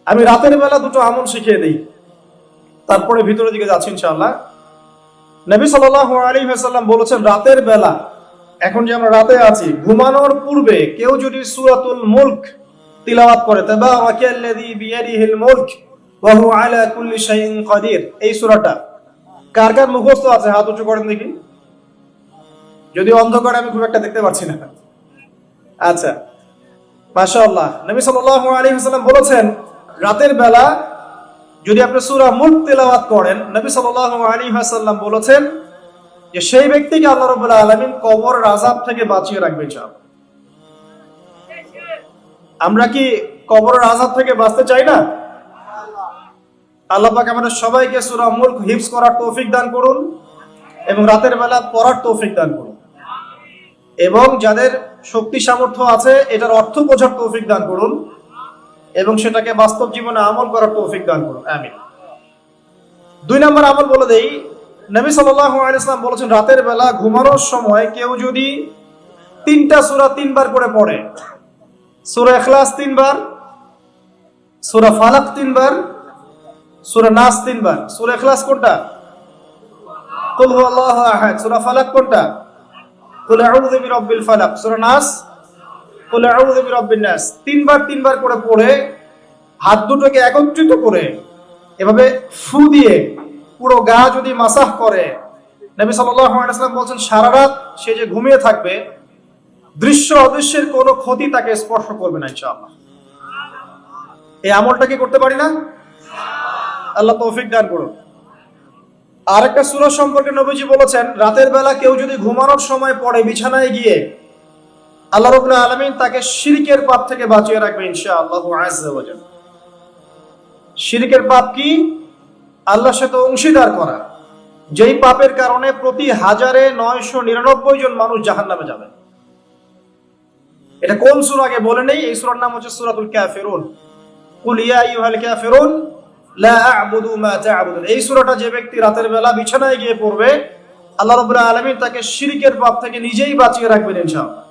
আমি রাতের বেলা দুটো আমল শিখিয়ে দিই, তারপরে ভিতরের দিকে যাচ্ছি ইনশাআল্লাহ। নবী সাল্লাল্লাহু আলাইহি ওয়াসাল্লাম বলেছেন, রাতের বেলা, এখন যে আমরা রাতে আছি, ঘুমানোর পূর্বে কেউ যদি সূরাতুল মুলক তিলাওয়াত করে, তাবারাকাল্লাযী বিয়াদিহিল মুলক ওয়া হুয়া আলা কুল্লি শাইইন কাদির, এই সূরাটা কার কার মুখস্থ আছে হাত উঁচু করেন দেখি। যদি অন্ধকারে আমি খুব একটা দেখতে পাচ্ছি না। আচ্ছা, মাশাআল্লাহ। নবী সাল্লাল্লাহু আলাইহি ওয়াসাল্লাম বলেছেন, রাতের বেলা যদি আপনি সূরা মুলক তেলাওয়াত করেন, নবী সাল্লাল্লাহু আলাইহি ওয়াসাল্লাম বলেছেন যে সেই ব্যক্তিকে আল্লাহ রাব্বুল আলামিন কবরের আযাব থেকে বাঁচিয়ে রাখবেন ইনশাআল্লাহ। আমরা কি কবরের আযাব থেকে বাঁচতে চাই না? আল্লাহ পাক আমাদের সবাইকে সূরা মুলক হিফজ করার তৌফিক দান করুন এবং রাতের বেলা পড়ার তৌফিক দান করুন, এবং যাদের শক্তি সামর্থ্য আছে এটার অর্থ বোঝার তৌফিক দান করুন এবং সেটাকে বাস্তব জীবনে আমল করার তৌফিক দান করুন, আমিন। 2 নম্বর আমল বলে দেই। নবী সাল্লাল্লাহু আলাইহি ওয়াসাল্লাম বলেছেন, রাতের বেলা ঘুমানোর সময় কেউ যদি 3টা সূরা 3 বার করে পড়ে, সূরা ইখলাস 3 বার, সূরা ফালাক 3 বার, সূরা নাস 3 বার। সূরা ইখলাস কোনটা? কুল হুয়াল্লাহু আহাদ। সূরা ফালাক কোনটা? কুল আউযু বিরাব্বিল ফালাক। সূরা নাস কুল আউযু বিরাব্বিন নাস। 3 বার করে পড়ে হাত দুটোকে একত্রিত করে এভাবে ফু দিয়ে পুরো গা যদি মাসাহ করে, নবী সাল্লাল্লাহু আলাইহি ওয়াসাল্লাম বলেন, সারা রাত সে যে ঘুমিয়ে থাকবে, দৃশ্য অদৃশ্যের কোনো ক্ষতি তাকে স্পর্শ করবে না ইনশাআল্লাহ। এই আমলটা কি করতে পারি না? আল্লাহ তৌফিক দান করুন। আরেকটা সূরা সম্পর্কে নবীজি বলেছেন, রাতের বেলা কেউ যদি ঘুমানোর সময় পড়ে বিছানায় গিয়ে, আল্লাহ রাব্বুল আলামিন তাকে শিরকের পাপ থেকে বাঁচিয়ে রাখবে ইনশাআল্লাহু আযজা ওয়া জাল। শিরকের পাপ কি? আল্লাহর সাথে অংশীদার করা, যেই পাপের কারণে প্রতি 1999 জন মানুষ জাহান্নামে যাবে। এটা কোন সূরা আগে বলে নেই, এই সূরার নাম হচ্ছে সূরাতুল কাফিরুন। কুল ইয়া আইয়ুহাল কাফিরুন লা আ'বুদু মা তা'বুদুন। এই সূরাটা যে ব্যক্তি রাতের বেলা বিছানায় গিয়ে পড়বে, আল্লাহ রাব্বুল আলামিন তাকে শিরকের পাপ থেকে নিজেই বাঁচিয়ে রাখবেন ইনশাআল্লাহ।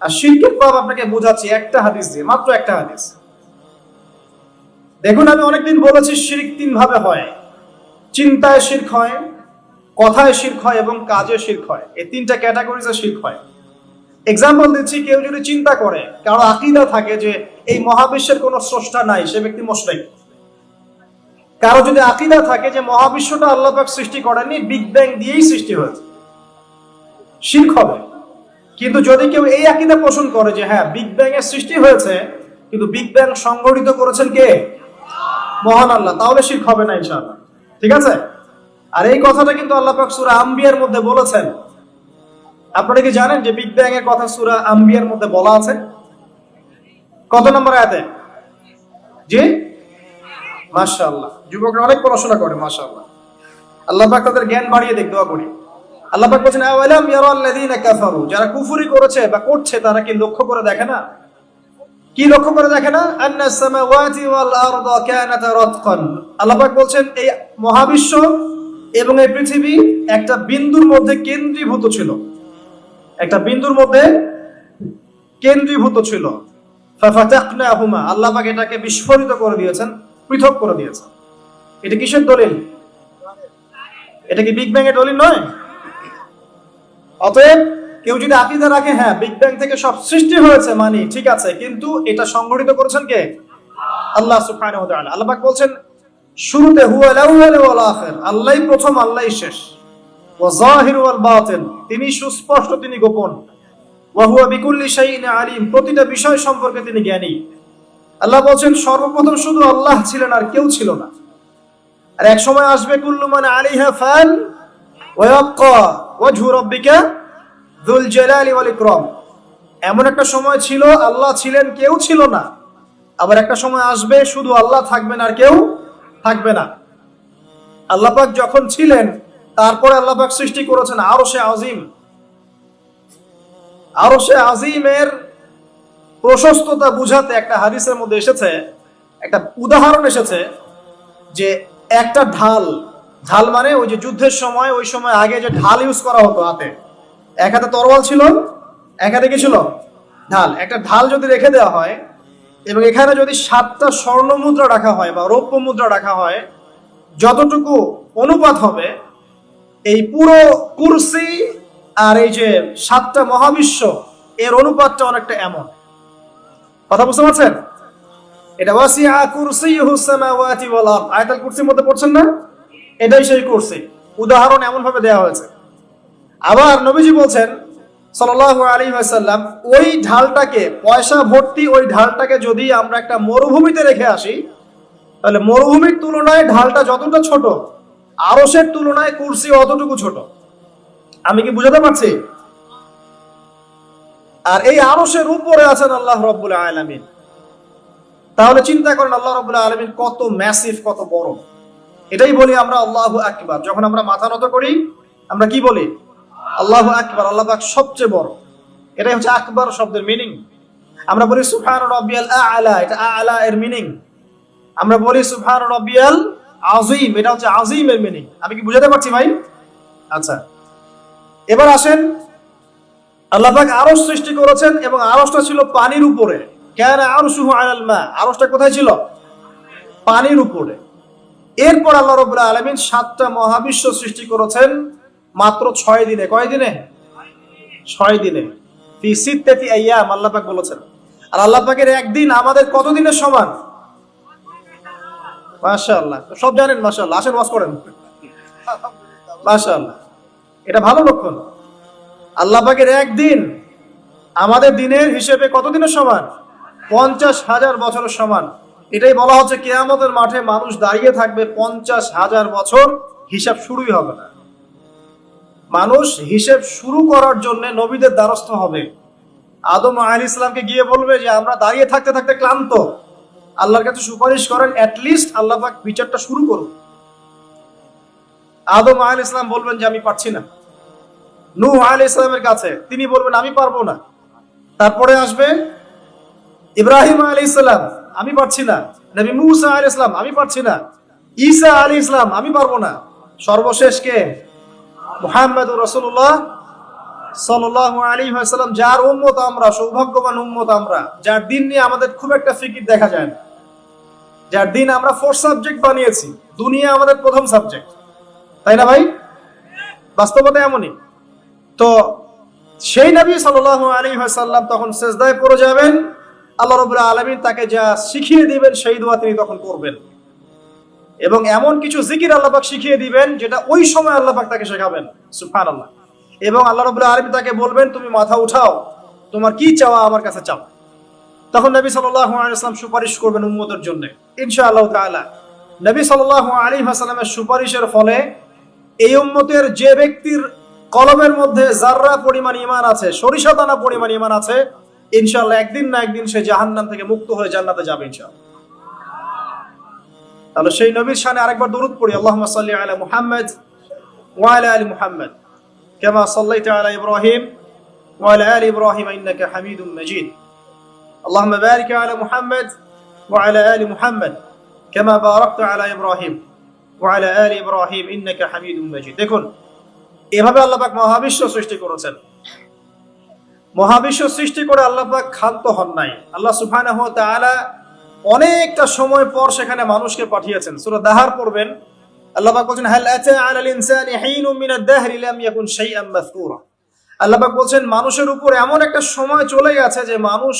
আর শিরকের পাপ আপনাকে বোঝাচ্ছি একটা হাদিস দিয়ে, মাত্র একটা হাদিস। দেখুন, আমি অনেকদিন বলেছি শিরক 3 ভাবে হয়। চিন্তায় শিরক হয়, কথায় শিরক হয় এবং কাজে শিরক হয়। এই 3টা ক্যাটাগরিজে শিরক হয়। এক্সাম্পল দিচ্ছি, কেউ যদি চিন্তা করে, কারো আকীদা থাকে যে এই মহাবিশ্বের কোনো স্রষ্টা নাই, সে ব্যক্তি মুশরিক। কারো যদি আকীদা থাকে যে মহাবিশ্বটা আল্লাহ পাক সৃষ্টি করেননি, বিগ ব্যাং দিয়েই সৃষ্টি হয়েছে, শিরক হবে। কিন্তু যদি কেউ এই আকীদা পোষণ করে যে হ্যাঁ, বিগ ব্যাং এর সৃষ্টি হয়েছে, কিন্তু বিগ ব্যাং সংগঠিত করেছেন কে? মহান আল্লাহ, তাহলে শিরক হবে না ইনশাআল্লাহ। ঠিক আছে? আর এই কথাটা কিন্তু আল্লাহ পাক সূরা আম্বিয়ার মধ্যে বলেছেন। আপনারা কি জানেন যে বিগ ব্যাং এর কথা সূরা আম্বিয়ার মধ্যে বলা আছে? কত নম্বর আয়াতে? জি, মাশাআল্লাহ, যুবকরা অনেক পড়াশোনা করে, মাশাআল্লাহ। আল্লাহ পাক তাদের জ্ঞান বাড়িয়ে দেখ, দোয়া করি। আল্লাহ পাক বলেন, আওয়ালাম ইয়ারাল্লাযীনা কাফারু, যারা কুফরি করেছে বা করছে তারা কি লক্ষ্য করে দেখে না? কি লক্ষ্য করে দেখে না? আন্নাস সামাওয়াতি ওয়াল আরদা কানাতা রাতকান। আল্লাহ পাক বলেন, এই মহাবিশ্ব এবং এই পৃথিবী একটা বিন্দুর মধ্যে কেন্দ্রীভূত ছিল, একটা বিন্দুর মধ্যে কেন্দ্রীভূত ছিল। ফাফাতাকনাহুমা, আল্লাহ পাক এটাকে বিস্ফোরিত করে দিয়েছেন, পৃথক করে দিয়েছেন। এটা কিসের দলিল? এটা কি বিগ ব্যাং এর দলিল নয়? অতএব কেউ যদি আকীদা রাখে হ্যাঁ বিগ ব্যাং থেকে সব সৃষ্টি হয়েছে, মানে ঠিক আছে, কিন্তু এটা সংগঠিত করেছেন কে? আল্লাহ সুবহানাহু ওয়া তাআলা। আল্লাহ পাক বলেন শুরুতে হুয়াল আউয়াল ওয়াল আখির, আল্লাহই প্রথম, আল্লাহই শেষ। ওয়া যাহির ওয়াল বাতিন, তিনি সুস্পষ্ট, তিনি গোপন। ওয়া হুয়া বিকুল্লি শাইইন আলিম, প্রতিটা বিষয় সম্পর্কে তিনি জ্ঞানী। আল্লাহ বলেন সর্বপ্রথম শুধু আল্লাহ ছিলেন, আর কেউ ছিল না। আর এক সময় আসবে, কুল্লু মান আলাইহা ফান ওয়া ইয়াবকা ওয়াজহু রাব্বিকা যুল জালালি ওয়াল ইকরাম। এমন একটা সময় ছিল আল্লাহ ছিলেন, কেউ ছিল না। আবার একটা সময় আসবে শুধু আল্লাহ থাকবেন আর কেউ থাকবে না। আল্লাহ পাক যখন ছিলেন, তারপরে আল্লাহ পাক সৃষ্টি করেছেন আরশে আজিম। আরশে আজিমের প্রশস্ততা বুঝাতে একটা হাদিসের মধ্যে এসেছে, একটা উদাহরণ এসেছে যে একটা ঢাল, ঢাল মানে ওই যে যুদ্ধের সময়, ওই সময় আগে যে ঢাল ইউজ করা হতো হাতে, এক হাতে তরোয়াল ছিল, এক হাতে কি ছিল? ঢাল। একটা ঢাল যদি রেখে দেওয়া হয়, এবং এখানে যদি 7টা স্বর্ণ মুদ্রা রাখা হয় বা রৌপ্য মুদ্রা রাখা হয়, যতটুকু অনুপাত হবে এই পুরো কুরসি আর এই যে 7টা মহাবিশ্ব, এর অনুপাতটা অনেকটা এমন। কথা বুঝতে পারছেন? এটা ওয়াসিআ কুরসিয়ুহু সামাওয়াতি ওয়াল আরদ, আয়াতুল কুরসির মধ্যে পড়ছেন না? এটাই সেই কুরসি। উদাহরণ এমন ভাবে দেওয়া হয়েছে। আবার নবীজি বলছেন সাল্লাল্লাহু আলাইহি ওয়াসাল্লাম, ওই ঢালটাকে, পয়সা ভর্তি ওই ঢালটাকে যদি আমরা একটা মরুভূমিতে রেখে আসি, তাহলে মরুভূমির তুলনায় ঢালটা যতটা ছোট, আরশের তুলনায় কুরসি অতটুকু ছোট। আমি কি বুঝাতে পারছি? আর এই আরশের উপরে আছেন আল্লাহ রাব্বুল আলামিন। তাহলে চিন্তা করেন আল্লাহ রাব্বুল আলামিন কত ম্যাসিভ, কত বড়। এটাই বলি আমরা আল্লাহু আকবার। যখন আমরা মাথা নত করি আমরা কি বলি? আল্লাহু আকবার, আল্লাহ পাক সবচেয়ে বড়। এটাই হচ্ছে আকবার শব্দের মিনিং। আমরা বলি সুবহান রাব্বিয়াল আ'লা, এটা আ'লা এর মিনিং। আমরা বলি সুবহান রাব্বিয়াল আযীম, এটা হচ্ছে আযীমের মিনিং। আমি কি বুঝাতে পারছি ভাই? আচ্ছা, এবার আসেন, আল্লাহ পাক আরশ সৃষ্টি করেছেন এবং আরশটা ছিল পানির উপরে। কানা আরশুহু আলাল মা, আরশটা কোথায় ছিল? পানির উপরে। এরপর আল্লাহ রাব্বুল আলামিন 7টা মহাবিশ্ব সৃষ্টি করেছেন মাত্র 6 দিনে। কয় দিনে? 6 দিনে। ফি সিত্তাতি আইয়াম আল্লাহ পাক বলেছেন। আর আল্লাহ পাকের একদিন আমাদের কত দিনের সমান? মাশাআল্লাহ, সব জানেন মাশাআল্লাহ। আসেন ওয়াজ করেন। মাশাআল্লাহ, এটা ভালো লক্ষণ। আল্লাহ পাকের একদিন আমাদের দিনের হিসেবে কত দিনের সমান? 50,000 বছরের সমান। এটাই বলা হচ্ছে কিয়ামতের মাঠে মানুষ দাঁড়িয়ে থাকবে 50,000 বছর, হিসাব শুরুই হবে না। মানুষ হিসেব শুরু করার জন্য নবীদের দ্বারস্থ হবে। আদম আলাইহিস সালামকে গিয়ে বলবে যে আমরা দাঁড়িয়ে থাকতে থাকতে ক্লান্ত, আল্লাহর কাছে সুপারিশ করেন, অ্যাটলিস্ট আল্লাহ পাক বিচারটা শুরু করুন। আদম আলাইহিস সালাম বলবেন যে আমি পারছি না। নূহ আলাইহিস সালামের কাছে তিনি বলবেন আমি পারবো না। তারপরে আসবে ইব্রাহিম আলাইহিস সালাম, আমি পারছি না। নবী মুসা আলাইহিস সালাম, আমি পারছি না। ঈসা আলাইহিস সালাম, আমি পারবো না। সর্বশেষ কে? মুহাম্মদুর রাসূলুল্লাহ সাল্লাল্লাহু আলাইহি ওয়াসাল্লাম, যার উম্মত আমরা, সৌভাগ্যবান উম্মত আমরা, যার দিন নিয়ে আমাদের খুব একটা ফিকির দেখা যায় না, যার দিন আমরা 4 সাবজেক্ট বানিয়েছি। দুনিয়া আমাদের প্রথম সাবজেক্ট, তাই না ভাই? বাস্তবতা এমনই। তো সেই নবী সাল্লাল্লাহু আলাইহি ওয়াসাল্লাম তখন সিজদায় পড়ে যাবেন। আল্লাহ রাব্বুল আলামিন তাকে যা শিখিয়ে দিবেন সেই দোয়া তিনি তখন করবেন। এবং এমন কিছু জিকির আল্লাহ পাক শিখিয়ে দিবেন যেটা ওই সময় আল্লাহ পাক তাকে শেখাবেন। সুবহানাল্লাহ। এবং আল্লাহ রাব্বুল আলামিন তাকে বলবেন তুমি মাথা উঠাও, তোমার কি চাওয়া আমার কাছে চাও। তখন নবী সাল্লাল্লাহু আলাইহি ওয়াসাল্লাম সুপারিশ করবেন উম্মতের জন্য ইনশাআল্লাহ তাআলা। নবী সাল্লাল্লাহু আলাইহি ওয়াসাল্লামের সুপারিশের ফলে এই উম্মতের যে ব্যক্তির কলবের মধ্যে যাররা পরিমাণ ঈমান আছে, সরিষা দানা পরিমাণ ঈমান আছে, ইনশাআল্লাহ একদিন না একদিন সে জাহান্নাম থেকে মুক্ত হয়ে জান্নাতে যাবে ইনশাআল্লাহ। তাহলে সেই নবীর শানে আরেকবার দরুদ পড়ি, আল্লাহুম্মা সাল্লি আলা মুহাম্মদ ওয়া আলা আলি মুহাম্মদ কামা সাল্লাইতা আলা ইব্রাহিম ওয়া আলা আলি ইব্রাহিম ইন্নাকা হামিদুম মাজিদ। আল্লাহুম্মা বারিক আলা মুহাম্মদ ওয়া আলা আলি মুহাম্মদ কামা বারাকতা আলা ইব্রাহিম ওয়া আলা আলি ইব্রাহিম ইন্নাকা হামিদুম মাজিদ। দেখুন, এভাবে আল্লাহ পাক মহাবিশ্ব সৃষ্টি করেছেন। মহাবিশ্ব সৃষ্টি করে আল্লাহ পাক ক্ষান্ত হন নাই। আল্লাহ সুবহানাহু ওয়া তাআলা অনেকটা সময় পর সেখানে মানুষকে পাঠিয়েছেন। সূরা দাহার পড়বেন, আল্লাহ পাক বলেন হাল আতা আলাল ইনসানি হিনুম মিনাদ দাহরি লাম ইয়াকুন শাইআন মাযকুরা। আল্লাহ পাক বলেন মানুষের উপর এমন একটা সময় চলে গেছে যে মানুষ